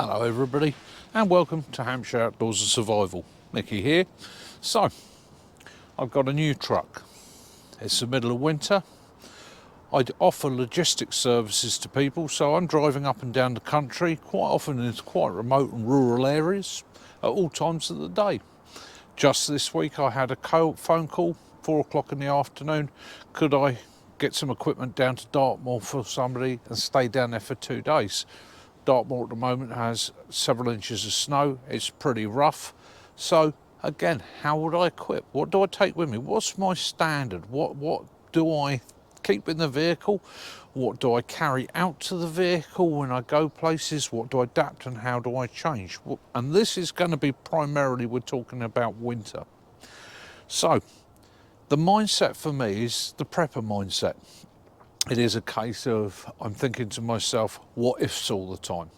Hello everybody and welcome to Hampshire Outdoors and Survival. Mickey here. So, I've got a new truck. It's the middle of winter. I offer logistics services to people, so I'm driving up and down the country, quite often into quite remote and rural areas at all times of the day. Just this week I had a phone call, 4 o'clock in the afternoon. Could I get some equipment down to Dartmoor for somebody and stay down there for 2 days? Dartmoor at the moment has several inches of snow. It's pretty rough. So again, how would I equip? What do I take with me? What's my standard? What do I keep in the vehicle? What do I carry out to the vehicle when I go places? What do I adapt and how do I change? And this is going to be primarily, we're talking about winter. So the mindset for me is the prepper mindset. It is a case of I'm thinking to myself, what ifs all the time?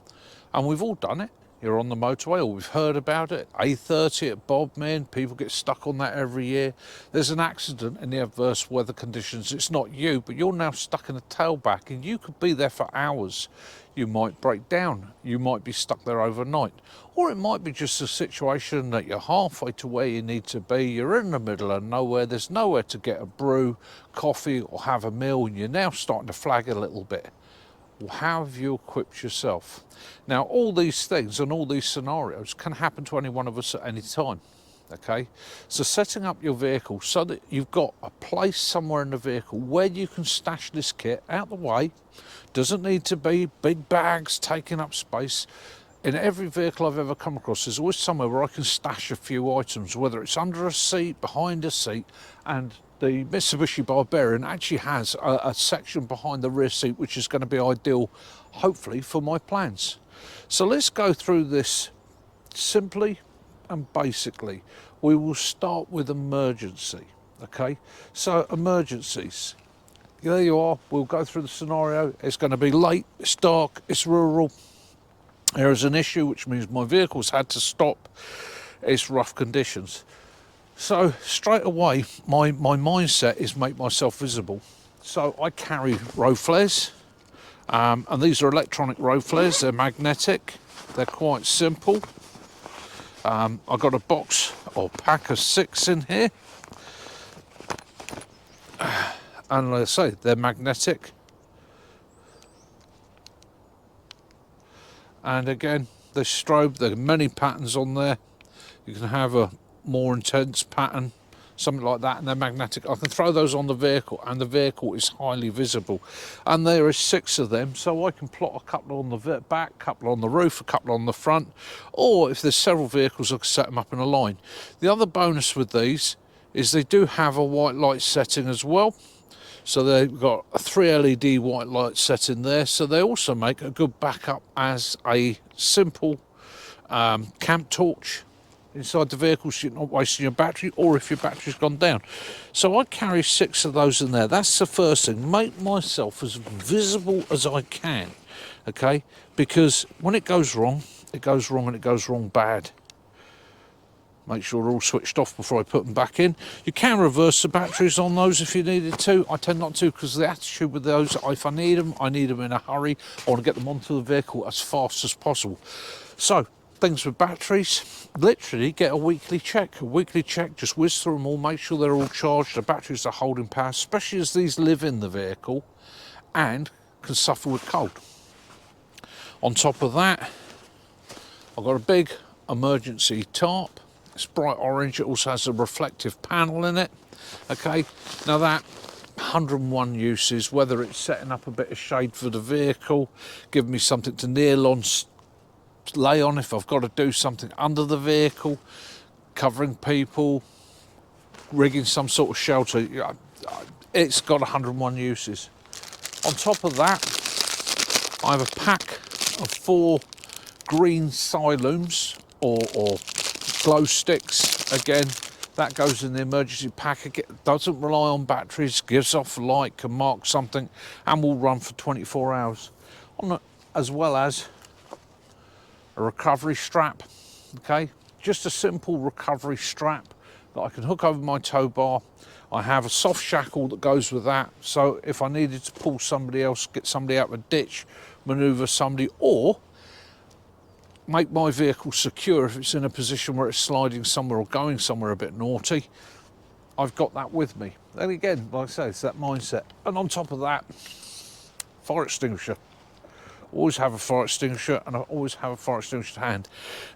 And we've all done it. You're on the motorway, or we've heard about it. A30 at Bodmin, people get stuck on that every year. There's an accident in the adverse weather conditions. It's not you, but you're now stuck in a tailback and you could be there for hours. You might break down. You might be stuck there overnight. Or it might be just a situation that you're halfway to where you need to be. You're in the middle of nowhere. There's nowhere to get a brew, coffee, or have a meal, and you're now starting to flag a little bit. Well, how have you equipped yourself? Now, all these things and all these scenarios can happen to any one of us at any time, okay? So setting up your vehicle so that you've got a place somewhere in the vehicle where you can stash this kit out the way. Doesn't need to be big bags taking up space. In every vehicle I've ever come across, there's always somewhere where I can stash a few items, whether it's under a seat, behind a seat, and the Mitsubishi Barbarian actually has a section behind the rear seat which is going to be ideal, hopefully, for my plans. So let's go through this simply and basically. We will start with emergency, okay? So emergencies. There you are. We'll go through the scenario. It's going to be late, it's dark, it's rural. There is an issue, which means my vehicle's had to stop. It's rough conditions. So straight away, my mindset is make myself visible. So I carry road flares, and these are electronic road flares. They're magnetic. They're quite simple. I've got a box or pack of 6 in here. And like I say, they're magnetic. And again, the strobe, there are many patterns on there. You can have a more intense pattern, something like that, and they're magnetic. I can throw those on the vehicle and the vehicle is highly visible. And there are 6 of them, so I can plot a couple on the back, a couple on the roof, a couple on the front, or if there's several vehicles, I can set them up in a line. The other bonus with these is they do have a white light setting as well. So they've got a 3 LED white light set in there, so they also make a good backup as a simple camp torch inside the vehicle, so you're not wasting your battery, or if your battery's gone down. So I carry 6 of those in there. That's the first thing. Make myself as visible as I can, okay? Because when it goes wrong, it goes wrong, and it goes wrong bad. Make sure they're all switched off before I put them back in. You can reverse the batteries on those if you needed to. I tend not to, because the attitude with those, if I need them in a hurry. I want to get them onto the vehicle as fast as possible. So, things with batteries, literally get a weekly check. A weekly check, just whiz through them all, make sure they're all charged, the batteries are holding power, especially as these live in the vehicle and can suffer with cold. On top of that, I've got a big emergency tarp. It's bright orange. It also has a reflective panel in it. Okay, now that 101 uses, whether it's setting up a bit of shade for the vehicle, giving me something to kneel on, lay on if I've got to do something under the vehicle, covering people, rigging some sort of shelter. It's got 101 uses. On top of that, I have a pack of 4 green siloons or glow sticks. Again, that goes in the emergency pack. It doesn't rely on batteries, gives off light, can mark something, and will run for 24 hours. As well as a recovery strap, okay? Just a simple recovery strap that I can hook over my tow bar. I have a soft shackle that goes with that, so if I needed to pull somebody else, get somebody out of a ditch, manoeuvre somebody, or make my vehicle secure if it's in a position where it's sliding somewhere or going somewhere a bit naughty. I've got that with me. And again, like I say, it's that mindset. And on top of that, fire extinguisher. Always have a fire extinguisher, and I always have a fire extinguisher to hand.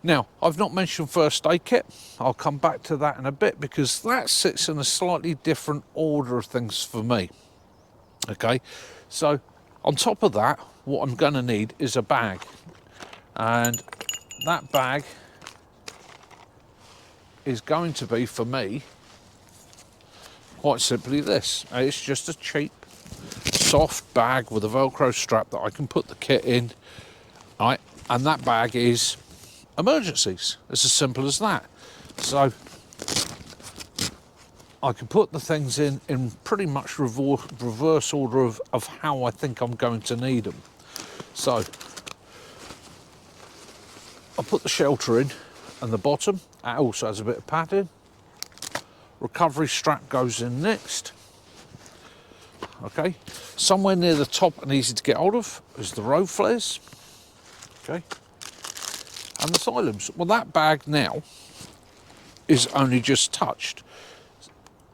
Now, I've not mentioned first aid kit. I'll come back to that in a bit because that sits in a slightly different order of things for me. Okay, so on top of that, what I'm going to need is a bag. And that bag is going to be, for me, quite simply this. It's just a cheap, soft bag with a Velcro strap that I can put the kit in, right? And that bag is emergencies. It's as simple as that. So I can put the things in pretty much reverse order of how I think I'm going to need them. So I'll put the shelter in and the bottom. That also has a bit of padding. Recovery strap goes in next. Okay, somewhere near the top and easy to get hold of is the road flares. Okay, and the Xylems. Well, that bag now is only just touched.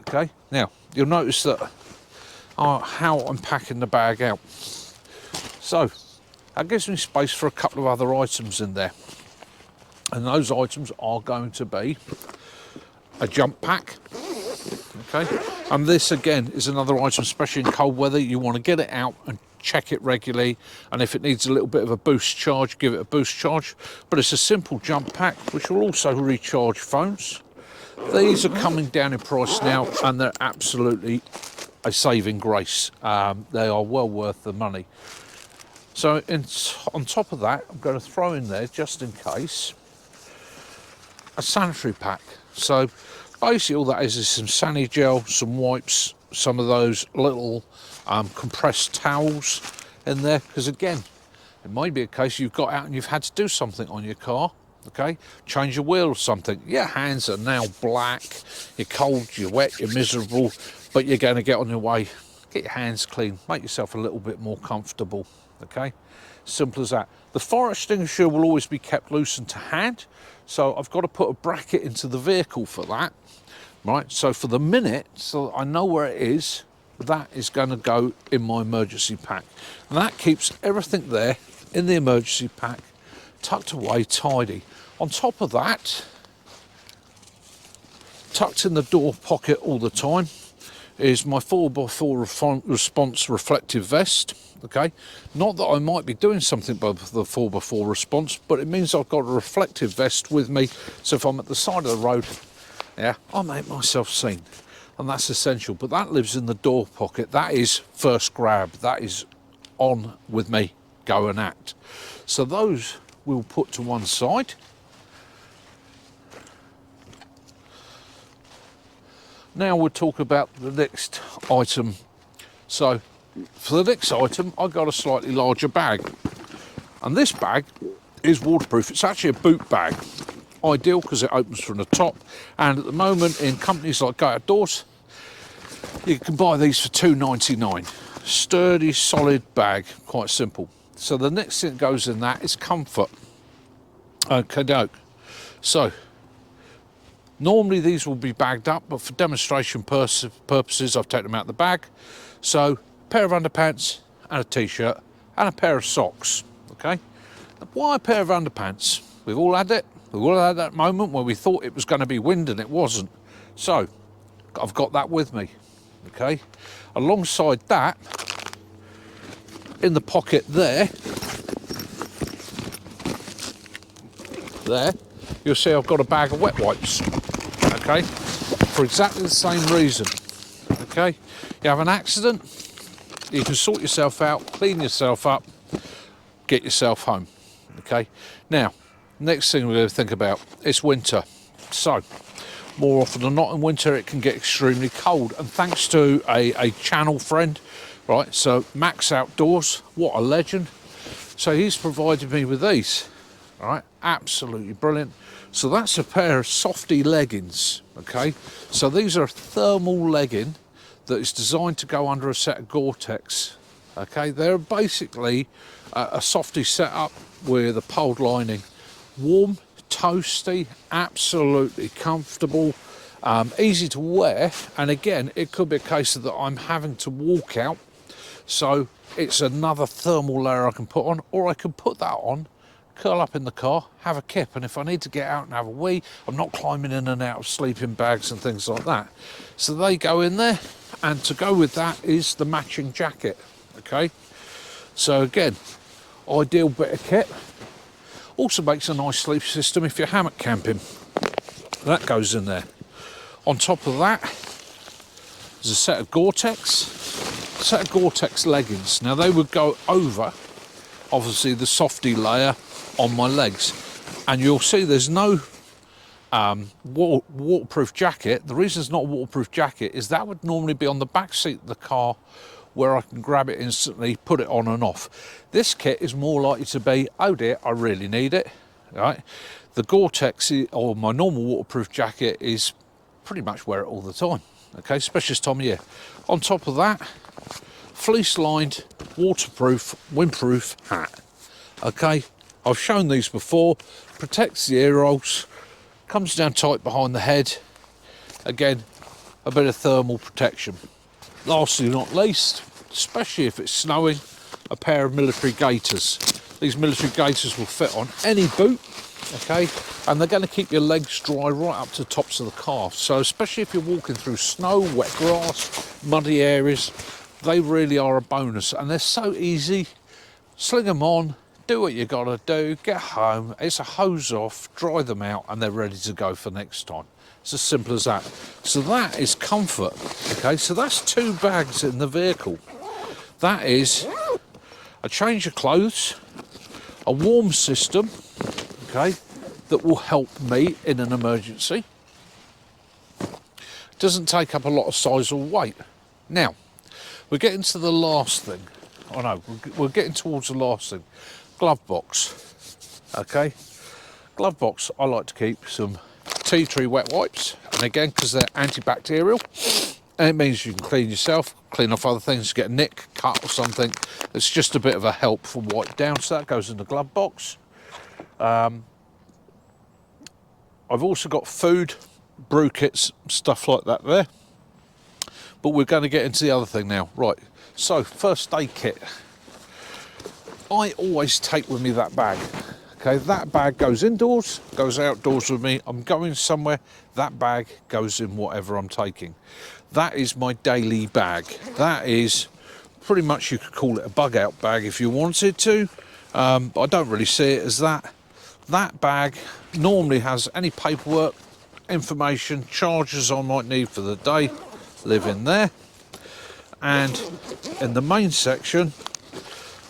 Okay, now you'll notice that how I'm packing the bag out. So that gives me space for a couple of other items in there, and those items are going to be a jump pack. Okay, and this again is another item, especially in cold weather. You want to get it out and check it regularly, and if it needs a little bit of a boost charge, give it a boost charge. But it's a simple jump pack which will also recharge phones. These are coming down in price now, and they're absolutely a saving grace. They are well worth the money. So on top of that, I'm going to throw in there, just in case, a sanitary pack. So basically all that is some Sani gel, some wipes, some of those little compressed towels in there, because again, it might be a case you've got out and you've had to do something on your car. Okay, change your wheel or something. Your hands are now black, you're cold, you're wet, you're miserable, but you're going to get on your way. Get your hands clean, make yourself a little bit more comfortable. Okay, simple as that. The fire extinguisher will always be kept loose and to hand, so I've got to put a bracket into the vehicle for that. Right, so for the minute, so I know where it is, that is going to go in my emergency pack. And that keeps everything there in the emergency pack, tucked away, tidy. On top of that, tucked in the door pocket all the time, is my 4x4 response reflective vest. Okay, not that I might be doing something by the 4x4 response, but it means I've got a reflective vest with me, so if I'm at the side of the road, yeah, I make myself seen, and that's essential. But that lives in the door pocket. That is first grab. That is on with me, go and act. So those we'll put to one side. Now we'll talk about the next item. So for the next item, I got a slightly larger bag, and this bag is waterproof. It's actually a boot bag. Ideal because it opens from the top, and at the moment in companies like Go Outdoors, you can buy these for $2.99. Sturdy, solid bag, quite simple. So the next thing that goes in that is comfort. Okay, doke. So normally these will be bagged up, but for demonstration purposes, I've taken them out of the bag. So a pair of underpants and a t-shirt and a pair of socks. Okay, why a pair of underpants? We've all had it. We've all had that moment where we thought it was going to be wind and it wasn't. So I've got that with me. Okay, alongside that, in the pocket there, you'll see I've got a bag of wet wipes. Okay, for exactly the same reason. Okay, you have an accident, you can sort yourself out, clean yourself up, get yourself home. Okay, now next thing we're going to think about, it's winter. So more often than not in winter it can get extremely cold, and thanks to a channel friend, right, so Max Outdoors, what a legend, so he's provided me with these. All right, absolutely brilliant. So that's a pair of softy leggings. Okay, so these are a thermal legging that is designed to go under a set of Gore-Tex. Okay, they're basically a softy setup with a polled lining warm, toasty, absolutely comfortable, easy to wear. And again, it could be a case that I'm having to walk out, so it's another thermal layer I can put on, or I can put that on, curl up in the car, have a kip, and if I need to get out and have a wee, I'm not climbing in and out of sleeping bags and things like that. So they go in there, and to go with that is the matching jacket. Okay, so again, ideal bit of kit. Also makes a nice sleep system if you're hammock camping. That goes in there. On top of that, there's a set of Gore-Tex leggings. Now they would go over, obviously, the softy layer on my legs. And you'll see there's no waterproof jacket. The reason it's not a waterproof jacket is that would normally be on the back seat of the car, where I can grab it instantly, put it on and off. This kit is more likely to be, oh dear, I really need it, right? The Gore-Tex, or my normal waterproof jacket, is pretty much wear it all the time, okay, especially this time of year. On top of that, fleece-lined, waterproof, windproof hat, okay? I've shown these before, protects the ear holes, comes down tight behind the head. Again, a bit of thermal protection. Lastly, not least, especially if it's snowing, a pair of military gaiters. These military gaiters will fit on any boot, okay, and they're going to keep your legs dry right up to the tops of the calves. So especially if you're walking through snow, wet grass, muddy areas, they really are a bonus, and they're so easy. Sling them on, do what you got to do, get home, it's a hose off, dry them out, and they're ready to go for next time. It's as simple as that. So that is comfort, okay? So that's 2 bags in the vehicle. That is a change of clothes, a warm system, okay, that will help me in an emergency. Doesn't take up a lot of size or weight. Now, we're getting to the last thing. Oh no, we're getting towards the last thing. Glove box, okay? Glove box, I like to keep some tea tree wet wipes, and again, because they're antibacterial, and it means you can clean yourself, clean off other things, get a nick, cut or something. It's just a bit of a help for wipe down, so that goes in the glove box. I've also got food, brew kits, stuff like that there. But we're going to get into the other thing now. Right, so first aid kit. I always take with me that bag. Okay, that bag goes indoors, goes outdoors with me. I'm going somewhere, that bag goes in whatever I'm taking. That is my daily bag. That is pretty much, you could call it a bug out bag if you wanted to. But I don't really see it as that. That bag normally has any paperwork, information, charges I might need for the day, live in there. And in the main section,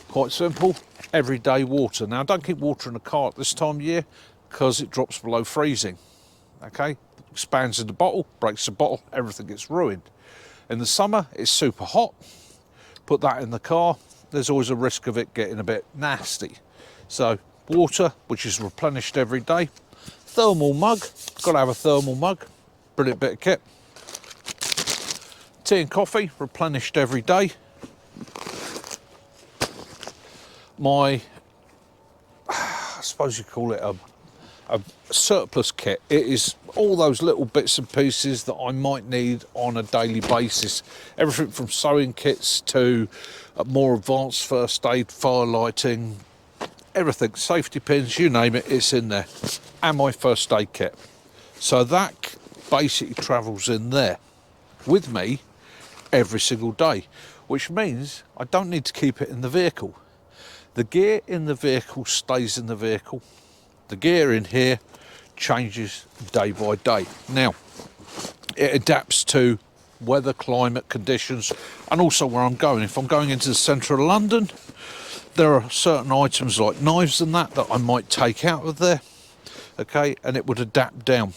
quite simple, everyday water. Now, don't keep water in the car at this time of year because it drops below freezing. Okay, expands in the bottle, breaks the bottle, everything gets ruined. In the summer, it's super hot. Put that in the car, there's always a risk of it getting a bit nasty. So, water, which is replenished every day. Thermal mug, got to have a thermal mug, brilliant bit of kit. Tea and coffee, replenished every day. My, I suppose you call it a surplus kit. It is all those little bits and pieces that I might need on a daily basis. Everything from sewing kits to more advanced first aid, fire lighting, everything, safety pins, you name it, it's in there. And my first aid kit. So that basically travels in there with me every single day, which means I don't need to keep it in the vehicle. The gear in the vehicle stays in the vehicle. The gear in here changes day by day. Now, it adapts to weather, climate, conditions, and also where I'm going. If I'm going into the centre of London, there are certain items like knives and that I might take out of there, okay, and it would adapt down.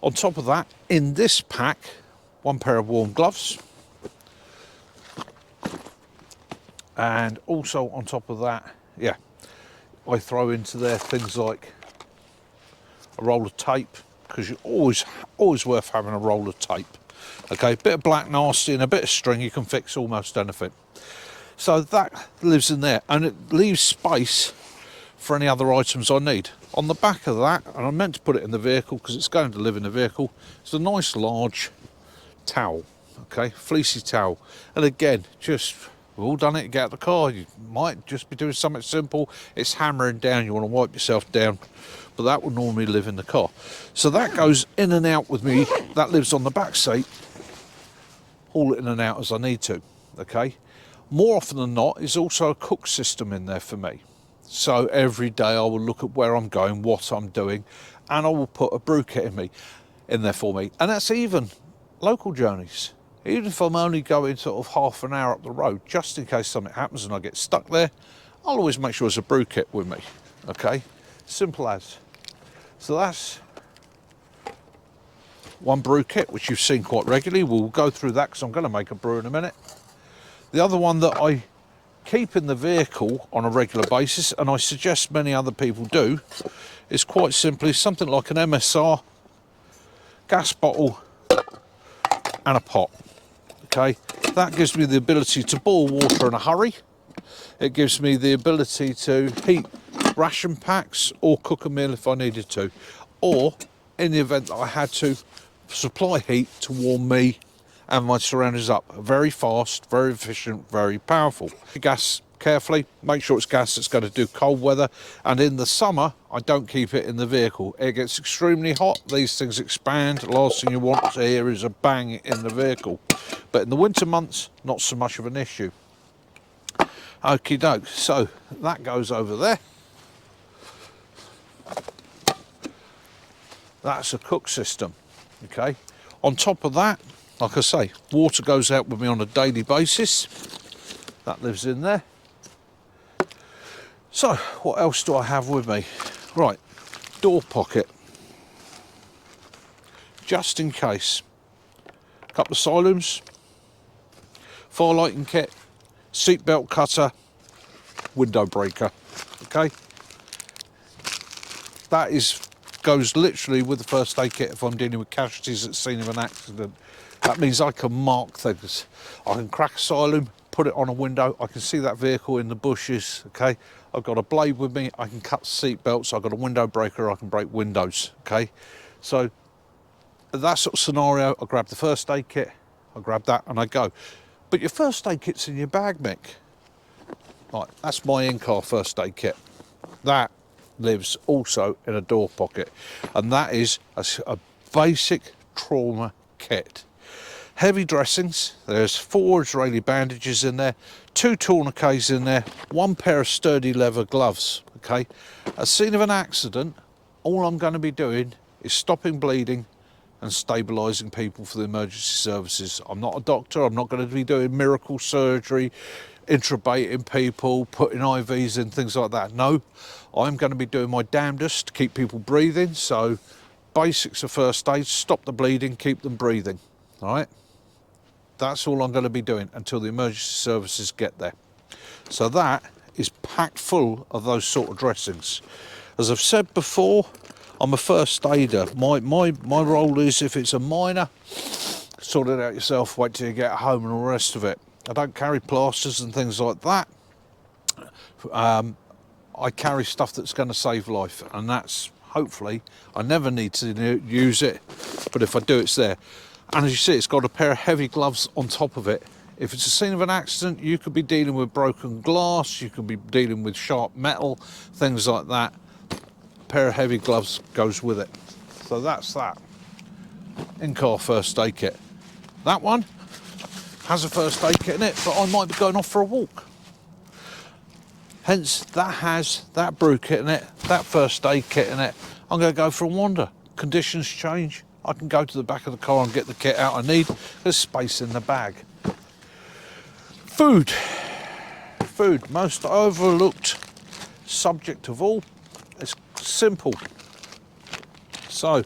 On top of that, in this pack, 1 pair of warm gloves. And also on top of that, yeah, I throw into there things like a roll of tape, because you're always worth having a roll of tape. Okay, a bit of black nasty and a bit of string, you can fix almost anything. So that lives in there, and it leaves space for any other items I need. On the back of that, and I meant to put it in the vehicle because it's going to live in the vehicle, it's a nice large towel, okay, fleecy towel. And again, just, we've all done it, get out the car, you might just be doing something simple, it's hammering down, you want to wipe yourself down, but that will normally live in the car. So that goes in and out with me, that lives on the back seat, haul it in and out as I need to, okay. More often than not, there's also a cook system in there for me. So every day I will look at where I'm going, what I'm doing, and I will put a brew kit in there for me. And that's even local journeys. Even if I'm only going sort of half an hour up the road, just in case something happens and I get stuck there, I'll always make sure there's a brew kit with me, okay? Simple as. So that's one brew kit, which you've seen quite regularly. We'll go through that because I'm going to make a brew in a minute. The other one that I keep in the vehicle on a regular basis, and I suggest many other people do, is quite simply something like an MSR, gas bottle and a pot, okay. That gives me the ability to boil water in a hurry. It gives me the ability to heat ration packs or cook a meal if I needed to, or in the event that I had to supply heat to warm me and my surroundings up. Very fast, very efficient, very powerful. Gas carefully, make sure it's gas that's going to do cold weather. And in the summer, I don't keep it in the vehicle. It gets extremely hot, these things expand. Last thing you want to hear is a bang in the vehicle. But in the winter months, not so much of an issue. Okie doke, so that goes over there. That's a cook system, okay. On top of that, like I say, water goes out with me on a daily basis. That lives in there. So, what else do I have with me? Right, door pocket. Just in case. A couple of silooms, fire lighting kit, seatbelt cutter, window breaker, okay? That goes literally with the first aid kit if I'm dealing with casualties at the scene of an accident. That means I can mark things. I can crack a siloom, put it on a window, I can see that vehicle in the bushes, okay? I've got a blade with me, I can cut seat belts, I've got a window breaker, I can break windows, okay? So, that sort of scenario, I grab the first aid kit, I grab that and I go. But your first aid kit's in your bag, Mick. Right, that's my in-car first aid kit. That lives also in a door pocket. And that is a basic trauma kit. Heavy dressings, there's 4 Israeli bandages in there, 2 tourniquets in there, 1 pair of sturdy leather gloves, okay? At the scene of an accident, all I'm going to be doing is stopping bleeding and stabilising people for the emergency services. I'm not a doctor, I'm not going to be doing miracle surgery, intubating people, putting IVs in, things like that. No, I'm going to be doing my damnedest to keep people breathing. So basics of first aid, stop the bleeding, keep them breathing, all right? That's all I'm going to be doing until the emergency services get there. So that is packed full of those sort of dressings. As I've said before, I'm a first aider. My role is, if it's a minor, sort it out yourself, wait till you get home and all the rest of it. I don't carry plasters and things like that. I carry stuff that's going to save life, and that's, hopefully, I never need to use it, but if I do, it's there. And as you see, it's got a pair of heavy gloves on top of it. If it's a scene of an accident, you could be dealing with broken glass, you could be dealing with sharp metal, things like that. A pair of heavy gloves goes with it. So that's that. In-car first aid kit. That one has a first aid kit in it, but I might be going off for a walk. Hence, that has that brew kit in it, that first aid kit in it. I'm going to go for a wander. Conditions change. I can go to the back of the car and get the kit out I need. There's space in the bag. Food. Food, most overlooked subject of all. It's simple. So,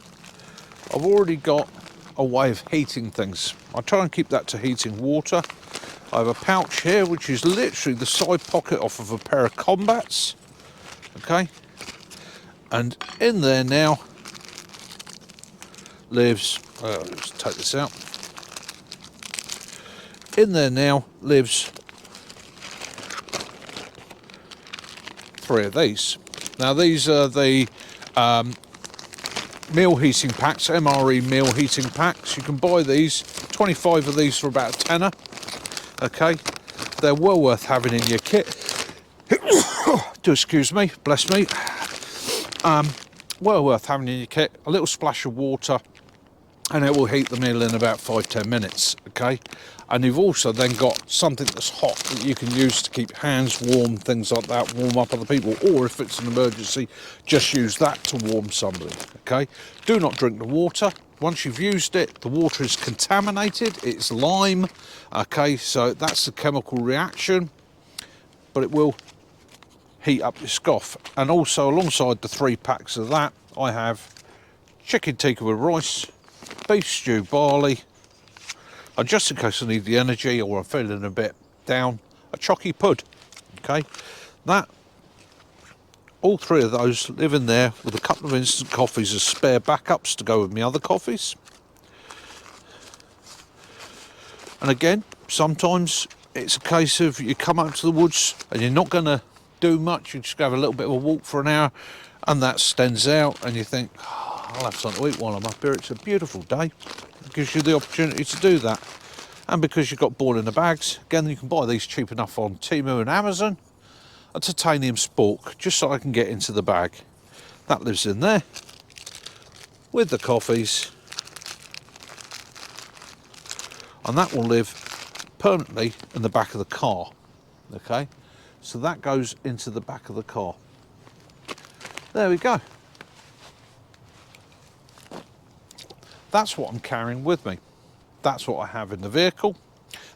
I've already got a way of heating things. I try and keep that to heating water. I have a pouch here, which is literally the side pocket off of a pair of combats. Okay. And in there now lives, let's take this out. In there now lives 3 of these. Now these are the meal heating packs, MRE meal heating packs. You can buy these, 25 of these for about a tenner. Okay, they're well worth having in your kit. Do excuse me, bless me. Well worth having in your kit. A little splash of water and it will heat the meal in about 5-10 minutes. Okay, and you've also then got something that's hot that you can use to keep hands warm, things like that, warm up other people, or if it's an emergency, just use that to warm somebody. Okay, do not drink the water. Once you've used it, the water is contaminated, it's lime. Okay, so that's a chemical reaction, but it will heat up your scoff. And also alongside the 3 packs of that, I have chicken tikka with rice, beef stew barley, and just in case I need the energy or I'm feeling a bit down, a chocky pud. Okay, that, all 3 of those live in there with a couple of instant coffees as spare backups to go with my other coffees. And again, sometimes it's a case of you come out to the woods and you're not going to do much, you just go have a little bit of a walk for an hour and that extends out and you think, oh, I'll have something to eat while I'm up here. It's a beautiful day. It gives you the opportunity to do that. And because you've got ball in the bags, again, you can buy these cheap enough on Temu and Amazon, a titanium spork, just so I can get into the bag. That lives in there with the coffees, and that will live permanently in the back of the car. Okay, so that goes into the back of the car. There we go. That's what I'm carrying with me. That's what I have in the vehicle.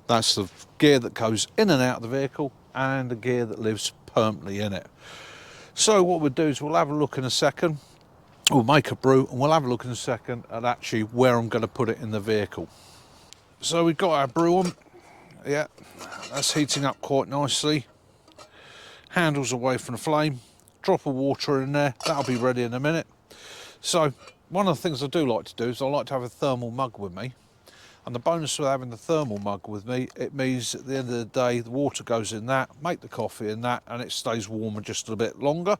That's the gear that goes in and out of the vehicle and the gear that lives permanently in it. So what we'll do is we'll have a look in a second. We'll make a brew and we'll have a look in a second at actually where I'm going to put it in the vehicle. So we've got our brew on. Yeah, that's heating up quite nicely. Handles away from the flame. Drop of water in there. That'll be ready in a minute. So one of the things I do like to do is I like to have a thermal mug with me. And the bonus of having the thermal mug with me, it means at the end of the day, the water goes in that, make the coffee in that, and it stays warmer just a bit longer.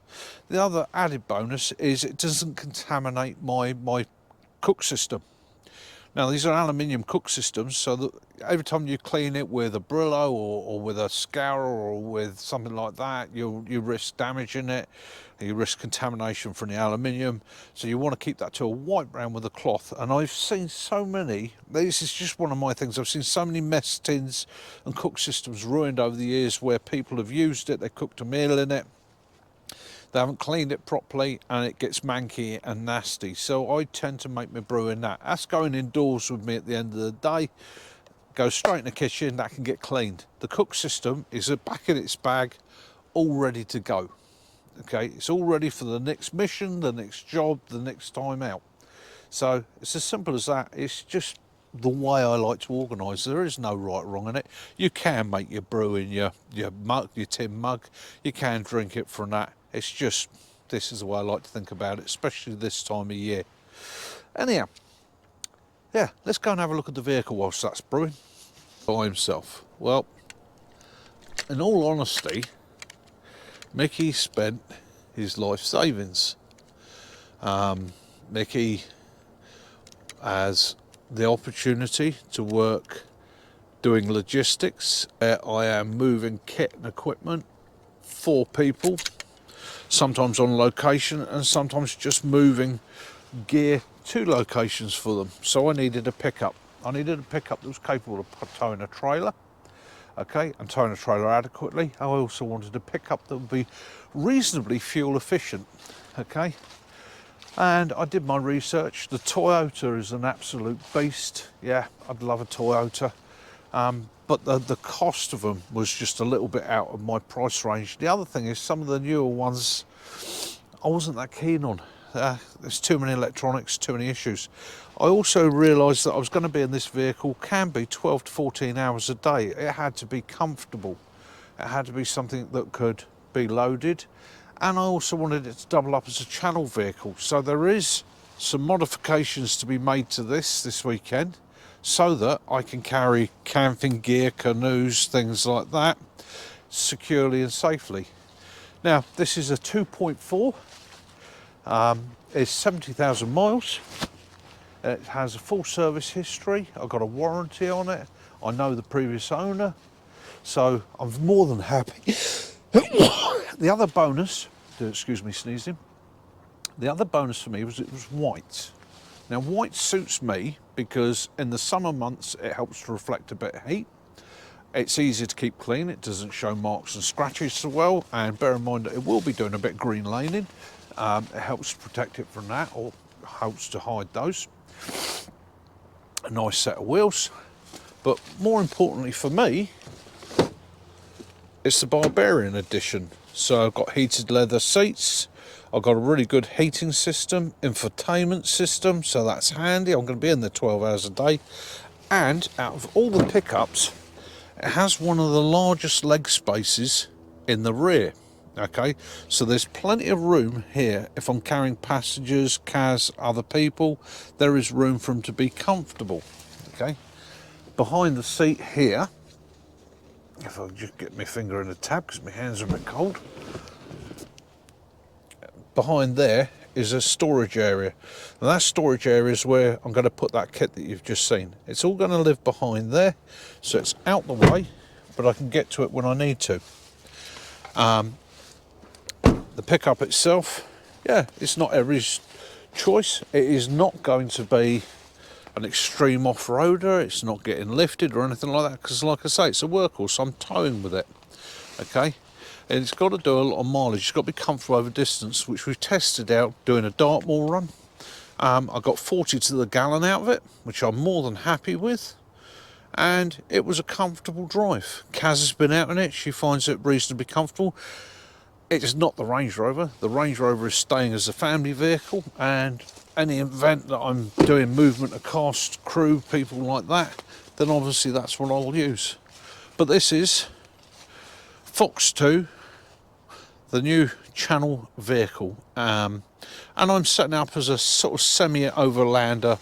The other added bonus is it doesn't contaminate my cook system. Now, these are aluminium cook systems, so that every time you clean it with a Brillo or with a scourer or with something like that, you risk damaging it, you risk contamination from the aluminium. So you want to keep that to a white brown with a cloth. And I've seen so many, this is just one of my things, I've seen so many mess tins and cook systems ruined over the years where people have used it, they cooked a meal in it, they haven't cleaned it properly and it gets manky and nasty. So I tend to make my brew in that. That's going indoors with me at the end of the day. Goes straight in the kitchen, that can get cleaned. The cook system is back in its bag, all ready to go. Okay, it's all ready for the next mission, the next job, the next time out. So it's as simple as that. It's just the way I like to organise. There is no right or wrong in it. You can make your brew in your mug, your tin mug. You can drink it from that. It's just, this is the way I like to think about it, especially this time of year. Anyhow, yeah, let's go and have a look at the vehicle whilst that's brewing. By himself. Well, in all honesty, Mickey spent his life savings. Mickey has the opportunity to work doing logistics. I am moving kit and equipment for people, sometimes on location and sometimes just moving gear to locations for them. So I needed a pickup. I needed a pickup that was capable of towing a trailer, okay, and towing a trailer adequately. I also wanted a pickup that would be reasonably fuel efficient, okay. And I did my research. The Toyota is an absolute beast. Yeah, I'd love a Toyota. But the cost of them was just a little bit out of my price range. The other thing is some of the newer ones I wasn't that keen on. There's too many electronics, too many issues. I also realised that I was going to be in this vehicle, can be 12 to 14 hours a day. It had to be comfortable. It had to be something that could be loaded. And I also wanted it to double up as a channel vehicle. So there is some modifications to be made to this weekend so that I can carry camping gear, canoes, things like that, securely and safely. Now, this is a 2.4. It's 70,000 miles. It has a full service history. I've got a warranty on it. I know the previous owner, so I'm more than happy. The other bonus, excuse me sneezing, the other bonus for me was it was white. Now white suits me because in the summer months it helps to reflect a bit of heat. It's easy to keep clean, it doesn't show marks and scratches so well, and bear in mind that it will be doing a bit of green laning. It helps protect it from that, or helps to hide those. A nice set of wheels, but more importantly for me, it's the Barbarian edition. So I've got heated leather seats, I've got a really good heating system, infotainment system, so that's handy. I'm going to be in there 12 hours a day. And out of all the pickups, it has one of the largest leg spaces in the rear. Okay, so there's plenty of room here. If I'm carrying passengers, cars, other people, there is room for them to be comfortable. Okay, behind the seat here, if I just get my finger in the tab because my hands are a bit cold, behind there is a storage area, and that storage area is where I'm going to put that kit that you've just seen. It's all going to live behind there, so it's out the way, but I can get to it when I need to. The pickup itself, yeah, it's not everybody's choice. It is not going to be an extreme off-roader. It's not getting lifted or anything like that, because like I say, it's a workhorse. I'm towing with it, okay? And it's got to do a lot of mileage. It's got to be comfortable over distance, which we've tested out doing a Dartmoor run. I got 40 to the gallon out of it, which I'm more than happy with. And it was a comfortable drive. Kaz has been out in it. She finds it reasonably comfortable. It is not the Range Rover. The Range Rover is staying as a family vehicle, and any event that I'm doing movement of cast, crew, people like that, then obviously that's what I'll use. But this is Fox 2, the new channel vehicle, and I'm setting up as a sort of semi-overlander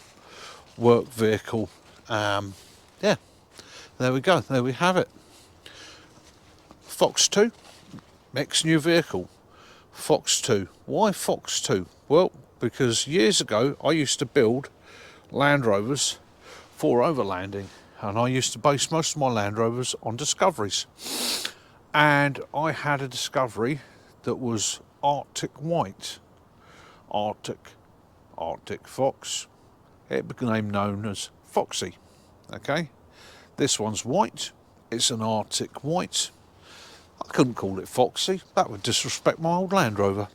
work vehicle. Yeah, there we go, there we have it. Fox 2. Next new vehicle, Fox 2. Why Fox 2? Well, because years ago I used to build Land Rovers for overlanding, and I used to base most of my Land Rovers on Discoveries. And I had a Discovery that was Arctic white, Arctic Fox. It became known as Foxy. Okay, this one's white. It's an Arctic white. I couldn't call it Foxy, that would disrespect my old Land Rover.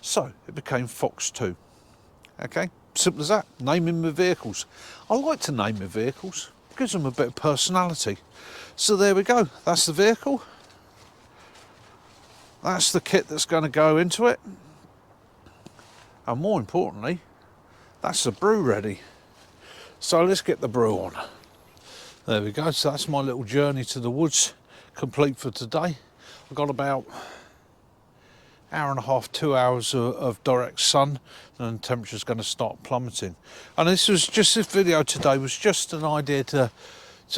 So it became Fox 2. Okay, simple as that. Naming my vehicles. I like to name my vehicles, it gives them a bit of personality. So there we go, that's the vehicle. That's the kit that's going to go into it. And more importantly, that's the brew ready. So let's get the brew on. There we go, so that's my little journey to the woods complete for today. I've got about hour and a half, 2 hours of direct sun, and the temperature's going to start plummeting. And this video today was just an idea to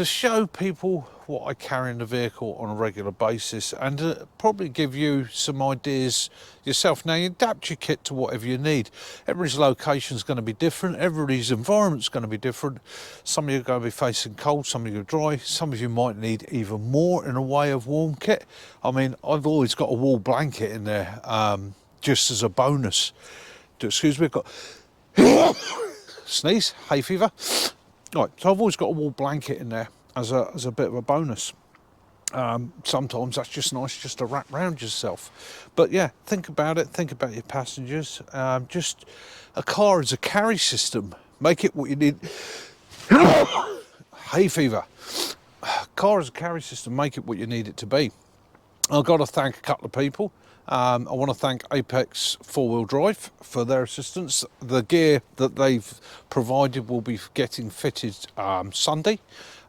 show people what I carry in the vehicle on a regular basis, and to probably give you some ideas yourself. Now, you adapt your kit to whatever you need. Everybody's location is going to be different, everybody's environment is going to be different. Some of you are going to be facing cold, some of you are dry, some of you might need even more in a way of warm kit. I mean, I've always got a wool blanket in there, just as a bonus. Excuse me, I've got sneeze, hay fever. Right, so I've always got a wool blanket in there as a bit of a bonus. Sometimes that's just nice just to wrap around yourself. But yeah, think about it, think about your passengers. Just a car is a carry system. Make it what you need. Hay fever. Car is a carry system, make it what you need it to be. I've got to thank a couple of people. I want to thank Apex 4-wheel drive for their assistance. The gear that they've provided will be getting fitted Sunday,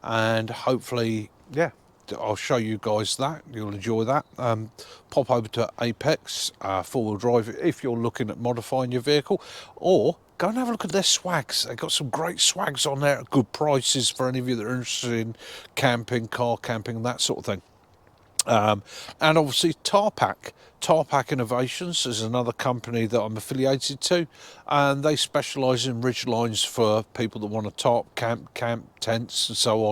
and hopefully, yeah, I'll show you guys that. You'll enjoy that. Pop over to Apex 4-wheel drive if you're looking at modifying your vehicle, or go and have a look at their swags. They've got some great swags on there at good prices for any of you that are interested in camping, car camping, that sort of thing. And obviously Tarpach. Tarpach Innovations is another company that I'm affiliated to, and they specialise in ridge lines for people that want to tarp, camp tents and so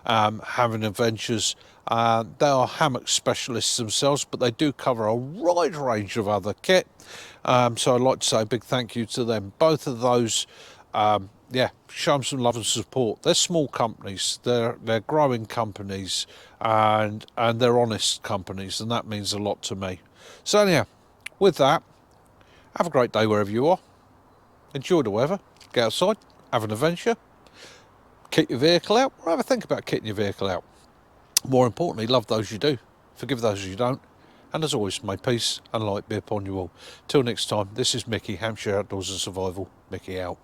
on, having adventures. They are hammock specialists themselves, but they do cover a wide range of other kit. So I'd like to say a big thank you to them. Both of those, yeah, show them some love and support. They're small companies, they're growing companies, and they're honest companies, and that means a lot to me. So anyhow, with that, have a great day wherever you are. Enjoy the weather, get outside, have an adventure, kit your vehicle out, or have a think about kitting your vehicle out. More importantly, love those you do, forgive those you don't, and as always, may peace and light be upon you all. Till next time, this is Mickey, Hampshire Outdoors and Survival. Mickey out.